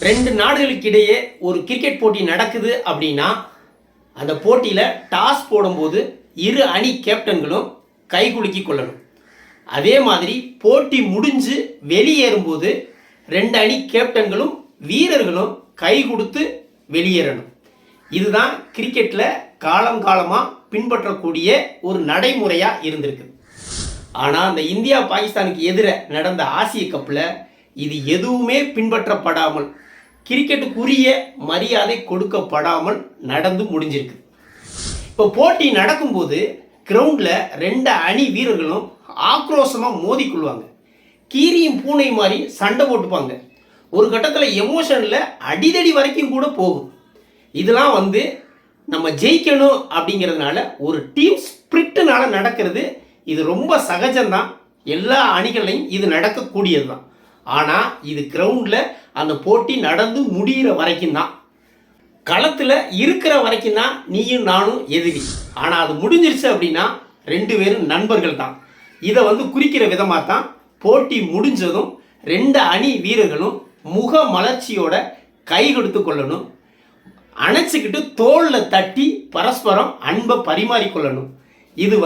ரெண்டு நாடுகளுக்கு இடையே ஒரு கிரிக்கெட் போட்டி நடக்குது அப்படின்னா அந்த போட்டியில் டாஸ் போடும்போது இரு அணி கேப்டன்களும் கைகுலுக்கி கொள்ளணும். அதே மாதிரி போட்டி முடிஞ்சு வெளியேறும்போது ரெண்டு அணி கேப்டன்களும் வீரர்களும் கை கொடுத்து வெளியேறணும். இதுதான் கிரிக்கெட்டில் காலம் காலமாக பின்பற்றக்கூடிய ஒரு நடைமுறையாக இருந்திருக்கு. ஆனால் அந்த இந்தியா பாகிஸ்தானுக்கு எதிராக நடந்த ஆசிய கப்பில் இது எதுவுமே பின்பற்றப்படாமல் கிரிக்கெட்டுக்குரிய மரியாதை கொடுக்கப்படாமல் நடந்து முடிஞ்சிருக்கு. இப்போ போட்டி நடக்கும்போது கிரவுண்டில் ரெண்டு அணி வீரர்களும் ஆக்ரோஷமாக மோதிக்கொள்வாங்க. கீரியும் பூனை மாதிரி சண்டை போட்டுப்பாங்க. ஒரு கட்டத்தில் எமோஷனில் அடிதடி வரைக்கும் கூட போகும். இதெல்லாம் நம்ம ஜெயிக்கணும் அப்படிங்கிறதுனால ஒரு டீம் ஸ்பிரிட்டுனால நடக்கிறது. இது ரொம்ப சகஜம்தான். எல்லா அணிகளையும் இது நடக்கக்கூடியது தான். ஆனால் இது கிரவுண்டில் அந்த போட்டி நடந்து முடிகிற வரைக்கும் தான், களத்தில் இருக்கிற வரைக்கும் தான் நீயும் நானும் எதிரி. ஆனால் அது முடிஞ்சிருச்சு அப்படின்னா ரெண்டு பேரும் நண்பர்கள் தான். இதை குறிக்கிற விதமாக தான் போட்டி முடிஞ்சதும் ரெண்டு அணி வீரர்களும் முக மலர்ச்சியோட கை கொடுத்து கொள்ளணும். அணைச்சிக்கிட்டு தோளில் தட்டி பரஸ்பரம் அன்பை பரிமாறிக்கொள்ளணும். இது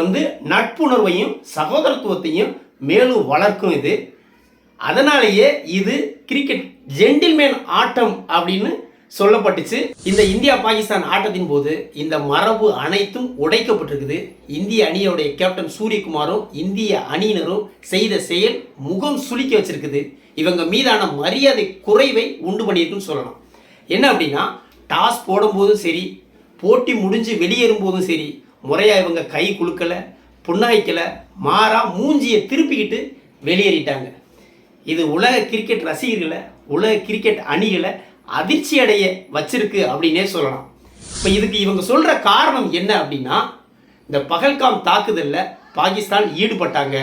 நட்புணர்வையும் சகோதரத்துவத்தையும் மேலும் வளர்க்கும். இது அதனாலேயே இது கிரிக்கெட் ஜென்டில்மேன் ஆட்டம் அப்படின்னு சொல்லப்பட்டுச்சு. இந்த இந்தியா பாகிஸ்தான் ஆட்டத்தின் போது இந்த மரபு அனைத்தும் உடைக்கப்பட்டிருக்குது. இந்திய அணியோடைய கேப்டன் சூரியகுமாரும் இந்திய அணியினரும் செய்த செயல் முகம் சுளிக்க வச்சிருக்குது. இவங்க மீதான மரியாதை குறைவை உண்டு பண்ணியிருக்குன்னு சொல்லலாம். என்ன அப்படின்னா, டாஸ் போடும்போதும் சரி, போட்டி முடிஞ்சு வெளியேறும் போதும் சரி, முறையாக இவங்க கை குலுக்கலை, புன்னகைக்கலை, மாறா மூஞ்சியை திருப்பிக்கிட்டு வெளியேறிட்டாங்க. இது உலக கிரிக்கெட் ரசிகர்களை, உலக கிரிக்கெட் அணிகளை அதிர்ச்சி அடைய வச்சிருக்கு அப்படின்னே சொல்லலாம். இப்போ இதுக்கு இவங்க சொல்கிற காரணம் என்ன அப்படின்னா, இந்த பகல்காம் தாக்குதலில் பாகிஸ்தான் ஈடுபட்டாங்க,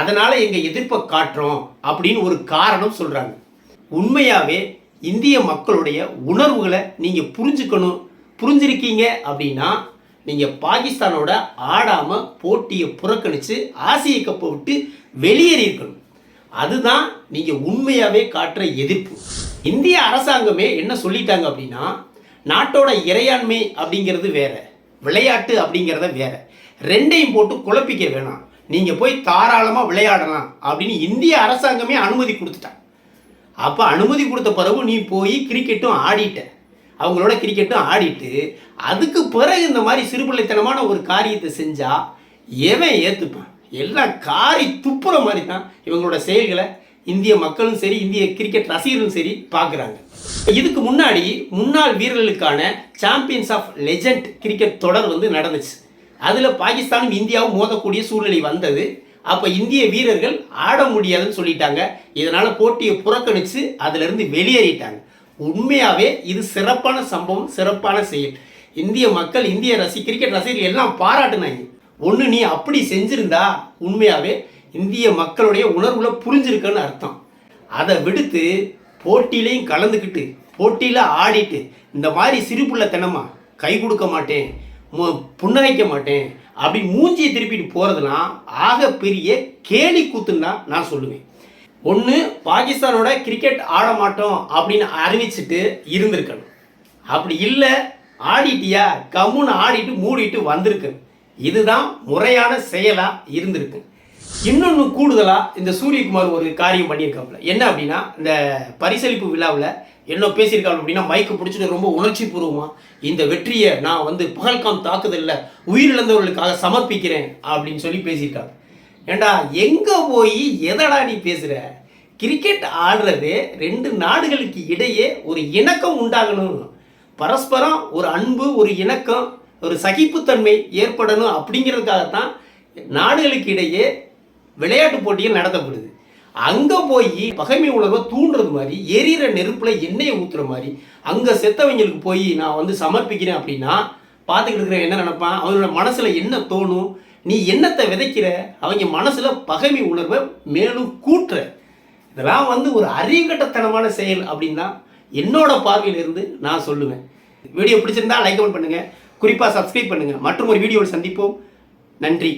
அதனால் எங்கள் எதிர்ப்பை காட்டுறோம் அப்படின்னு ஒரு காரணம் சொல்கிறாங்க. உண்மையாகவே இந்திய மக்களுடைய உணர்வுகளை நீங்கள் புரிஞ்சிருக்கீங்க அப்படின்னா நீங்கள் பாகிஸ்தானோட ஆடாமல் போட்டியை புறக்கணித்து ஆசிய கப்பை விட்டு வெளியேறியிருக்கணும். அதுதான் நீங்கள் உண்மையாகவே காட்டுற எதிர்ப்பு. இந்திய அரசாங்கமே என்ன சொல்லிட்டாங்க அப்படின்னா, நாட்டோட இறையாண்மை அப்படிங்கிறது வேற, விளையாட்டு அப்படிங்கிறத வேற, ரெண்டையும் போட்டு குழப்பிக்க வேணாம், நீங்கள் போய் தாராளமாக விளையாடலாம் அப்படின்னு இந்திய அரசாங்கமே அனுமதி கொடுத்துட்டாங்க. அப்போ அனுமதி கொடுத்த பிறகு நீ போய் கிரிக்கெட்டும் ஆடிட்ட, அவங்களோட கிரிக்கெட்டும் ஆடிட்டு அதுக்கு பிறகு இந்த மாதிரி சிறுபிள்ளைத்தனமான ஒரு காரியத்தை செஞ்சால் எவன் ஏற்றுப்பான்? எல்லாம் காரி துப்புற மாதிரி தான் இவங்களோட செயல்களை இந்திய மக்களும் சரி, இந்திய கிரிக்கெட் ரசிகர்களும் சரி பார்க்குறாங்க. இதுக்கு முன்னாடி முன்னாள் வீரர்களுக்கான சாம்பியன்ஸ் ஆஃப் லெஜண்ட் கிரிக்கெட் தொடர் நடந்துச்சு. அதில் பாகிஸ்தானும் இந்தியாவும் மோதக்கூடிய சூழ்நிலை வந்தது. அப்போ இந்திய வீரர்கள் ஆட முடியாதுன்னு சொல்லிட்டாங்க. இதனால் போட்டியை புறக்கணித்து அதிலிருந்து வெளியேறிட்டாங்க. உண்மையாகவே இது சிறப்பான சம்பவம், சிறப்பான செயல். இந்திய மக்கள், இந்திய கிரிக்கெட் ரசிகர்கள் எல்லாம் பாராட்டுனாங்க. ஒன்று, நீ அப்படி செஞ்சிருந்தா உண்மையாகவே இந்திய மக்களுடைய உணர்வுல புரிஞ்சிருக்குன்னு அர்த்தம். அதை விடுத்து போட்டியிலையும் கலந்துக்கிட்டு போட்டியில் ஆடிட்டு இந்த மாதிரி சிறுபுள்ளத்தனமா கை கொடுக்க மாட்டேன், புன்னகைக்க மாட்டேன் அப்படி மூஞ்சியை திருப்பிட்டு போகிறதுலாம் ஆக பெரிய கேலி கூத்துன்னு தான் நான் சொல்லுவேன். ஒன்று, பாகிஸ்தானோட கிரிக்கெட் ஆட மாட்டோம் அப்படின்னு அறிவிச்சுட்டு இருந்திருக்கணும். அப்படி இல்லை, ஆடிட்டியா கம்முன்னு ஆடிட்டு மூடிட்டு வந்திருக்கணும். இதுதான் முறையான செயலாக இருந்திருக்கு. இன்னொன்று கூடுதலாக இந்த சூரியகுமார் ஒரு காரியம் பண்ணியிருக்காப்புல. என்ன அப்படின்னா, இந்த பரிசளிப்பு விழாவில் என்ன பேசியிருக்காங்க அப்படின்னா, மைக்கு பிடிச்சிட்டு ரொம்ப உணர்ச்சி பூர்வமாக இந்த வெற்றியை நான் பகல்காம் தாக்குதலில் உயிரிழந்தவர்களுக்காக சமர்ப்பிக்கிறேன் அப்படின்னு சொல்லி பேசியிருக்காங்க. ஏண்டா, எங்கே போய் எதடா நீ பேசுகிற? கிரிக்கெட் ஆடுறது ரெண்டு நாடுகளுக்கு இடையே ஒரு இணக்கம் உண்டாகணும், பரஸ்பரம் ஒரு அன்பு, ஒரு இணக்கம், ஒரு சகிப்புத்தன்மை ஏற்படணும். அப்படிங்கிறதுக்காகத்தான் நாடுகளுக்கு இடையே விளையாட்டு போட்டிகள் நடத்தப்படுது. அங்கே போய் பகைமை உணர்வை தூண்டுறது மாதிரி, எரிகிற நெருப்பில் எண்ணெயை ஊற்றுற மாதிரி அங்கே செத்தவங்களுக்கு போய் நான் சமர்ப்பிக்கிறேன் அப்படின்னா பார்த்துக்கிட்டு இருக்கிற என்ன நினைப்பான்? அவங்களோட மனசில் என்ன தோணும்? நீ என்னத்தை விதைக்கிற? அவங்க மனசில் பகைமை உணர்வை மேலும் கூட்டுற. இதெல்லாம் ஒரு அறிவுகட்டத்தனமான செயல் அப்படின்னு தான் என்னோட பார்வையிலிருந்து நான் சொல்லுவேன். வீடியோ பிடிச்சிருந்தா லைக் கமெண்ட் பண்ணுங்கள், குறிப்பாக சப்ஸ்கிரைப் பண்ணுங்கள். மற்றும் ஒரு வீடியோவில் சந்திப்போம். நன்றி.